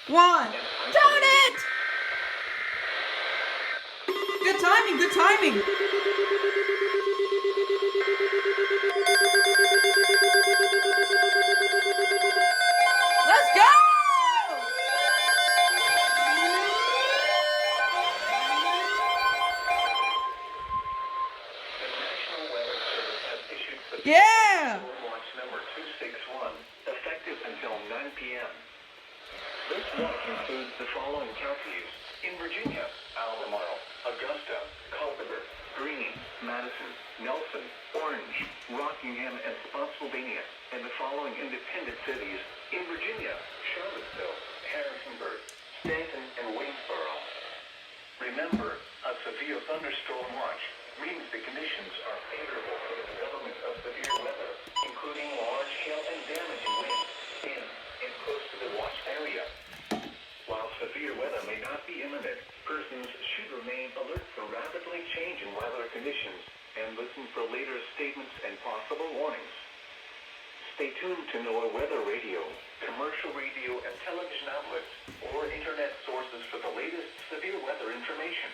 1. Darn it! Good timing, good timing. Let's go! Yeah! Watch number 261, effective until 9 p.m. This watch includes the following counties: in Virginia, Albemarle, Augusta, Culpeper, Greene, Madison, Nelson, Orange, Rockingham, and Spotsylvania, and the following independent cities: in Virginia, Charlottesville, Harrisonburg, Stanton, and Waynesboro. Remember, a severe thunderstorm watch means the conditions are favorable for the development of severe weather, including large hail and damaging winds in and close to the watch area. While severe weather may not be imminent, persons should remain alert for rapidly changing weather conditions and listen for later statements and possible warnings. Stay tuned to NOAA Weather Radio, commercial radio and television outlets, or internet sources for the latest severe weather information.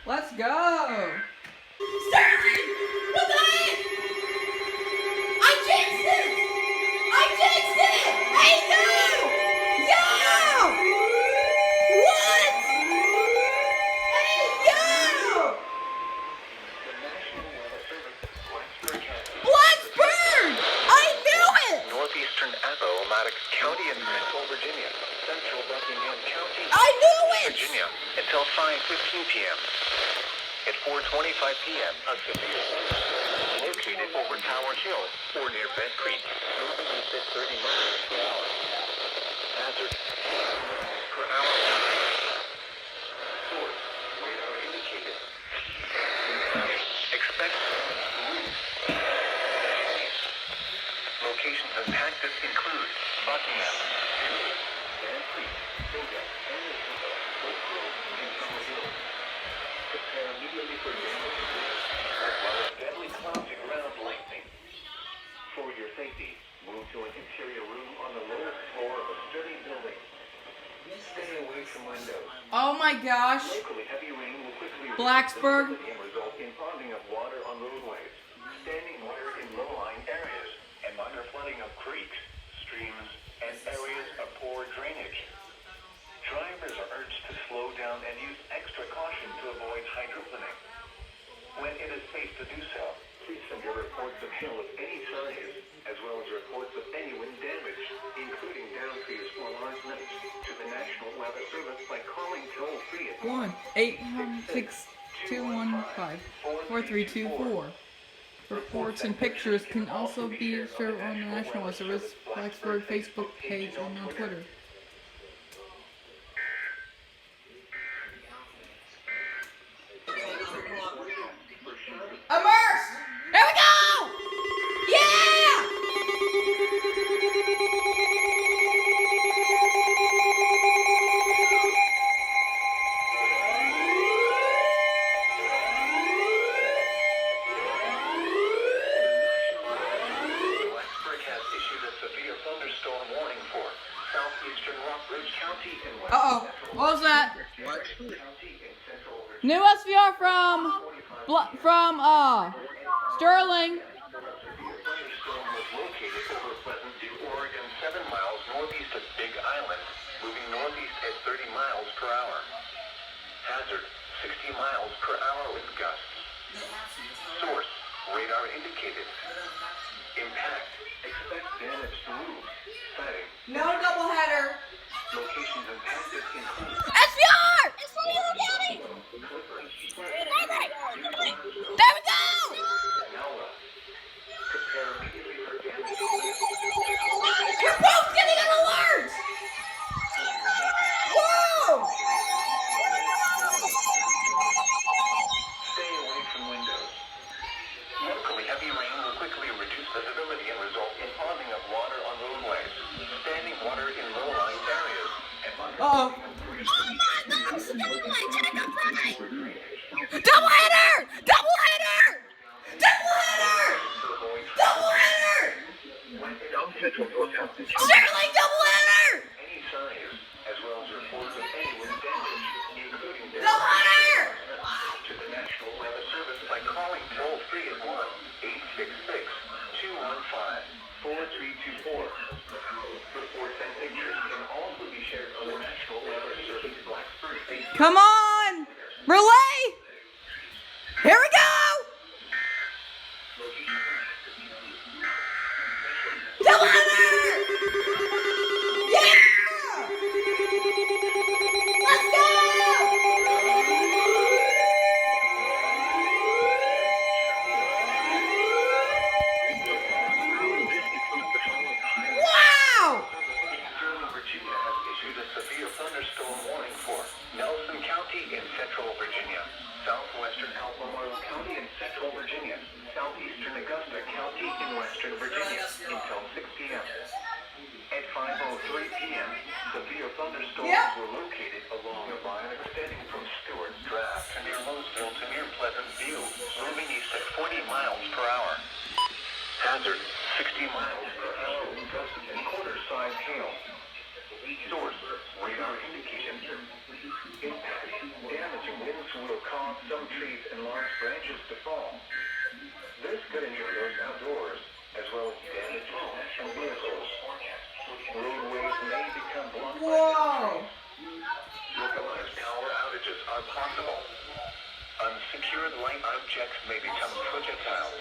Let's go! Sterling! What's that? I jinxed it! I jinxed it! Hey, no! Yo! What? Hey, yo! The National Weather Service, Blacksburg County. Blacksburg! I knew it! Northeastern Appomattox County in Central Virginia, Central Buckingham County, I knew it! Virginia, until 5:15 p.m. At 4:25 p.m., a severe thunderstorm located over Tower Hill or near Bent Creek, moving at 30 miles per hour. Hazard per hour. Source radar indicated. Expect wind. Locations impacted include Buckingham, Bent Creek, Silga, Andersonville, Oak Grove, and Tower Hill. Prepare immediately for damage as well as deadly clouds and ground lightning. For your safety, move to an interior room on the lowest floor of a sturdy building. Stay away from windows. Oh my gosh. Locally heavy rain will quickly Blacksburg. and result in ponding of water on roadways, standing water in low-lying areas, and minor flooding of creeks, streams, and areas of poor drainage. Drivers are urged to slow down and use extra caution to avoid hydroplaning. When it is safe to do so, please send your reports of hail of any size, as well as reports of any wind damage, including down trees or large limbs, to the National Weather Service by calling toll-free at 1-866-215-4324. Reports and pictures can also be shared on the National Weather Service Blacksburg Facebook page and on Twitter. Immersed! Here we go! Yeah! Blacksburg has issued a severe thunderstorm warning for southeastern Rockbridge County and west Uh-oh. What was that? What? County and central New SVR from Sterling. thunderstorm was located over Pleasantview, Oregon, 7 miles northeast of Big Island, moving northeast at 30 miles per hour. Hazard, 60 miles per hour with gusts. Source, radar indicated. Impact, expect damage to roofs, siding. No doubleheader. Locations impacted include SVR! There we go! Nala. Prepare immediately for damage. You're both getting an alert! Whoa! Stay away from windows. Locally, heavy rain will quickly reduce visibility and result in ponding of water on roadways, standing water in low-lying areas, and Uh-oh. Doubleheader! Doubleheader! Doubleheader! Doubleheader! Come on! Relay! Here we go! Come on! Yeah! Let's go! Wow! Virginia has issued a severe thunderstorm warning for Nelson County in central Virginia, southwestern Albemarle County in central Virginia, southeastern Augusta County in western Virginia until 6 p.m. At 5:03 p.m., severe thunderstorms were located along a line extending from Stewart's Draft to near Louisville to near Pleasant View, moving east at 40 miles per hour. Hazard, 60 miles per hour with gusts and quarter-size hail. Source, radar indicated. Impact, damaging winds will cause some trees and large branches to fall. This could injure those outdoors, as well as damage homes and vehicles. Roadways may become blocked by trees. Localized power outages are possible. Unsecured light objects may become projectiles.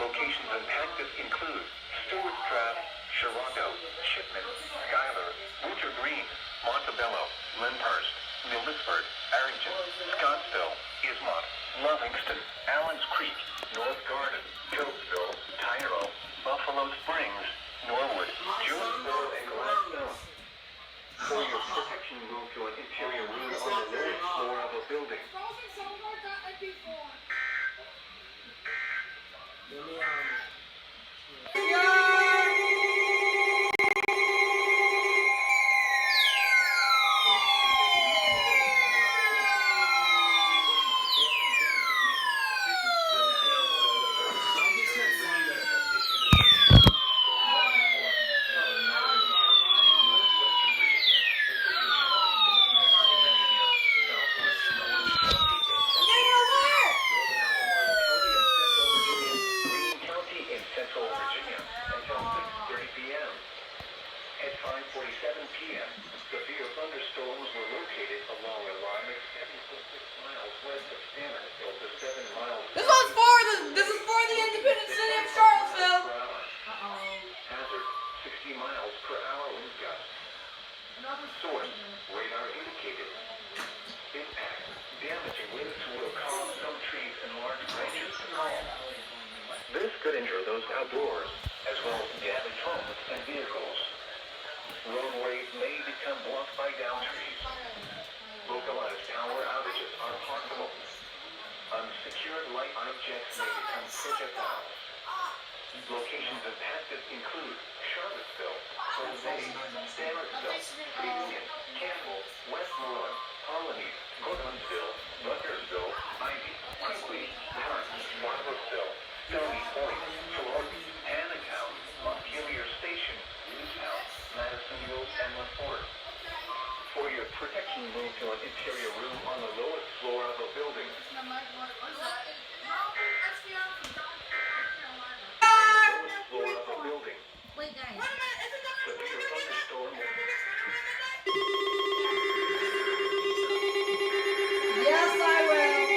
Locations impacted include Stewart's Draft, Sherato, Shipman, Schuyler, Butcher Green, Montebello, Lyndhurst, Millisford, Arrington, Scottsville, Ismont, Lovingston, Allens Creek, North Garden, Cokesville, Tyro, Buffalo Springs, Norwood, Jonesboro, and Gladstone. For your protection, move to an interior room on the lowest floor of a building. This is for the independent city of Charlottesville. Hazard, 60 miles per hour wind gusts. Source, radar indicated. Impact, damaging winds will cause some trees and large branches to fall. This could injure those outdoors, as well as damage homes and vehicles. Roadways may become blocked by downed trees. Localized power outages are possible. Unsecured light objects may become projectiles. Locations impacted include Charlottesville, Rosé, Sandersville, Freeman, Campbell, Westmoreland, Colony, Gordonsville, Rutgersville, Ivy, Quigley, Parks, Margaretville, Stony Point, Florida, Hannahtown, Montpelier Station, Newtown, Madisonville, and LaForte. For your protection, move to an interior room on the lowest floor of a building. Floor of a building. Wait, guys. Severe thunderstorm. Yes, I will.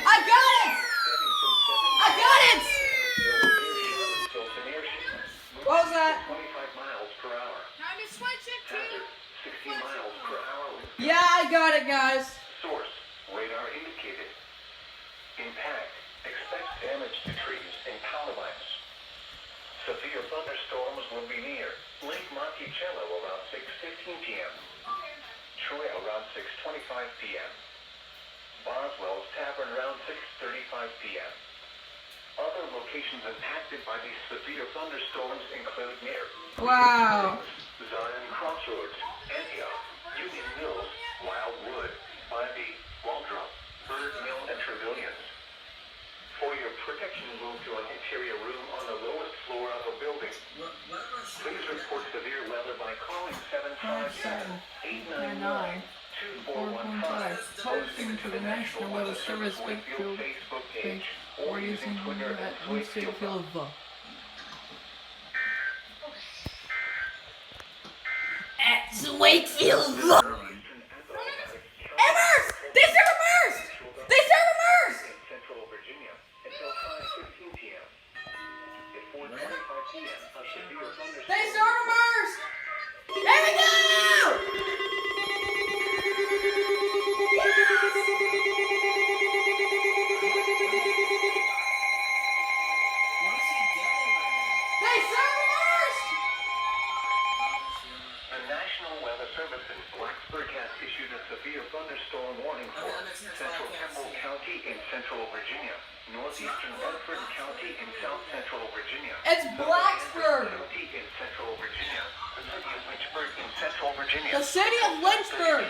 I got it! I got it! What was that? 25 miles per hour. Time to switch it to. Hazard, 60 miles per hour. Yeah, I got it, guys. Source, radar indicated. Impact, expect damage to trees and power lines. Severe thunderstorms will be near Lake Monticello around 6:15 p.m. Troy around 6:25 p.m. Boswell's Tavern around 6:35 p.m. Other locations impacted by these severe thunderstorms include near Wow. Zion Crossroads, Antioch, Union Mills, Wildwood, Ivy, Waldrop, Bird Mill, and Trevor. 415, posting to the National Weather Service Wakefield page or using Twitter at Wakefield. At Wakefield. Immersed! They serve immersed! They serve immersed! In Central Virginia until 5:15 p.m. At 4:25 p.m. a severe thunderstorm. They serve immersed! There we go! They serve immersed! The National Weather Service in Blacksburg has issued a severe thunderstorm warning for Central Campbell County in Central Virginia, northeastern Bedford County in south central Virginia. It's Blacksburg! County in central Virginia. The city of Lynchburg in central Virginia. The city of Lynchburg!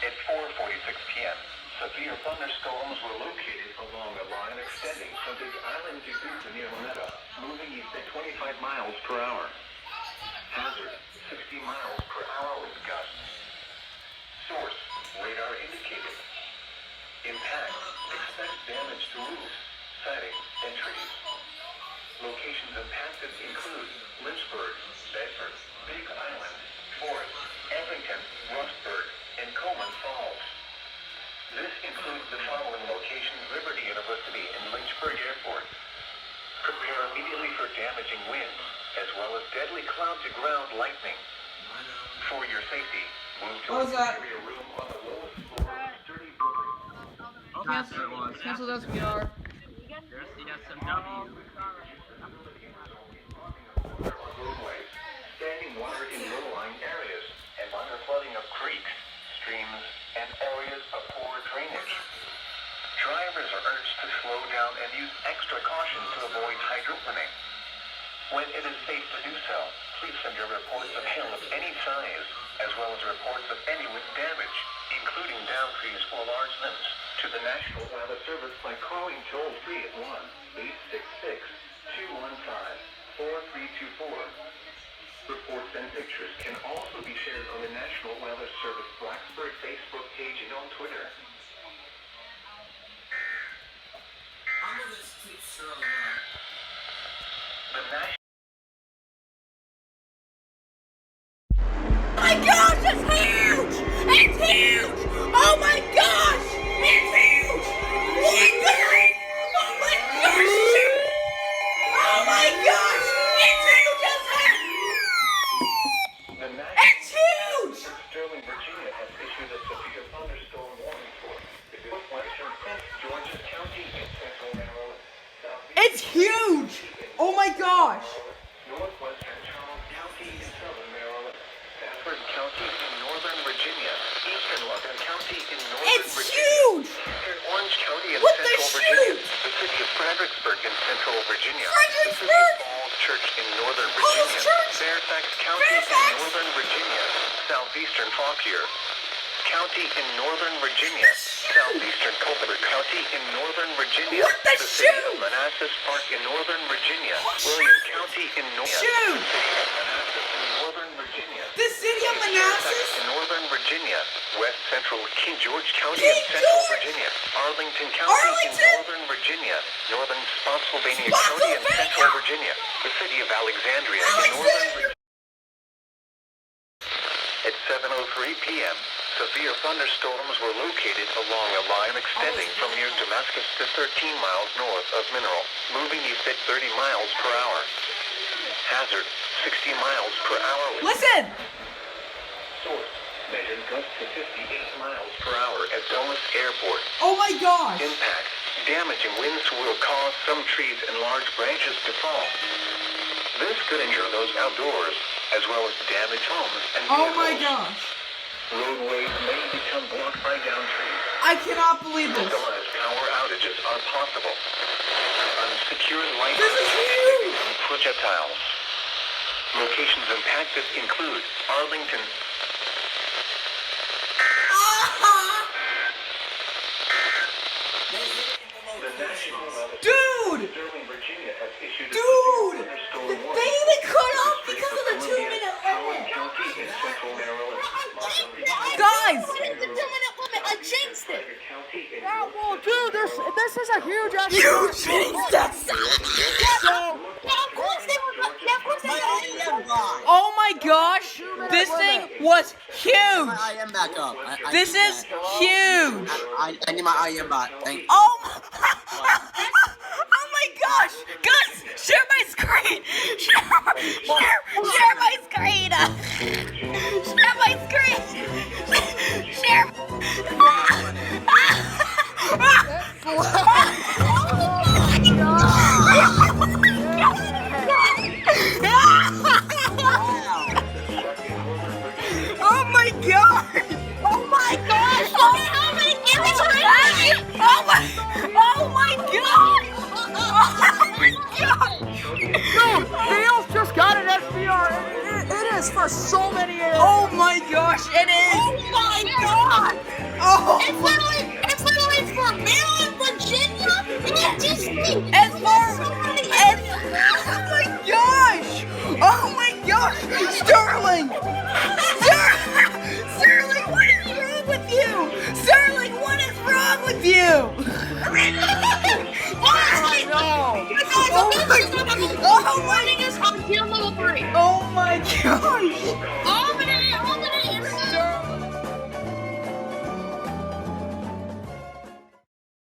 At 4:46 p.m., severe thunderstorms were located along a line extending from Big Island to Goods near Monetta, moving east at 25 miles per hour. Hazard, 60 miles per hour with gusts. Source, radar indicated. Impact, expect damage to roofs, siding, and trees. Locations impacted include Lynchburg, Bedford, Big Island, Forest, Everington, Rustburg, and Coleman Falls. This includes the following locations: Liberty University and Lynchburg Airport. Prepare immediately for damaging winds, as well as deadly cloud-to-ground lightning. For your safety, move to What was that? interior room on the lowest floor of a sturdy building. Cancel SBR. There's the SMW. Roadways, standing water in low-lying areas, and minor flooding of creeks, streams, and areas of poor drainage. Drivers are urged to slow down and use extra caution to avoid hydroplaning. When it is safe to do so, please send your reports of hail of any size, as well as reports of any with damage, including down trees or large limbs, to the National Weather Service by calling toll-free at 1-866-215-4324. Reports and pictures can also be shared on the National Weather Service Blacksburg Facebook page and on Twitter. The National Oh my gosh, it's huge! It's huge! Oh my gosh! It's huge! What the heck? Oh my gosh! Oh my gosh! It's huge as heck! The National It's huge! Sterling, Virginia has issued a severe thunderstorm warning for the northwestern Prince George's County in central Maryland, southeast It's huge! Oh my gosh! northwestern Charles County in southern Maryland, Stafford County in northern Virginia, eastern Logan County in northern It's Virginia, huge! eastern Orange County in What the central Virginia, shoot? the city of Fredericksburg in central Virginia, Fredericksburg? the city of Falls Church in northern Falls Virginia, Church? Fairfax County Fairfax? in northern Virginia, southeastern Fauquier County in northern Virginia, southeastern Culpeper County in northern Virginia, What the city of shoot? Manassas Park in northern Virginia, Oh, William County in northern Shoot! the city of Manassas in northern Virginia, The city of Fairfax Manassas? in northern Virginia, west central King George County King in central George? Virginia, Arlington County in Arlington? northern Virginia, northern Spotsylvania County in Spotsylvania? central Virginia, the city of Alexandria in northern Alexander! At 7:03 p.m., severe thunderstorms were located along a line extending from near Damascus to 13 miles north of Mineral, moving east at 30 miles per hour. Hazard, 60 miles per hour. Listen! Source, measured gusts to 58 miles per hour at Dulles Airport. Oh my gosh! Impact, damaging winds will cause some trees and large branches to fall. This could injure those outdoors, as well as damage homes and vehicles. Oh my gosh! Roadways may become blocked by down trees. I cannot believe this. Localized power outages are possible. Unsecured light This is huge! and projectiles. Locations impacted include Arlington, Ah! the National Weather Dude! Sterling, Virginia has issued a Dude! thunderstorm They warning. even cut off because of the 2-minute Howard County in Central Maryland. Guys! I jinxed it. County in Yeah, well, dude, this is a huge ass. You jinxed us! Oh my gosh! This thing was huge! I am back up. This is huge! I need my IM bot. Thank you. Oh my gosh! Guys, share my screen! Share my screen! Share my screen! Share! Oh my god! Oh my gosh! Oh my god! Oh my god! Dude, Neil's just got an SPR. It is for so many years. Oh my gosh, it is! Oh my god! Oh! It's literally for Maryland, Virginia, and Disney. As far as oh my gosh! Oh my gosh! Sterling! Sterling, what is wrong with you? Sterling, what is wrong with you? Oh Oh my is on tier level 3. Oh my gosh! Oh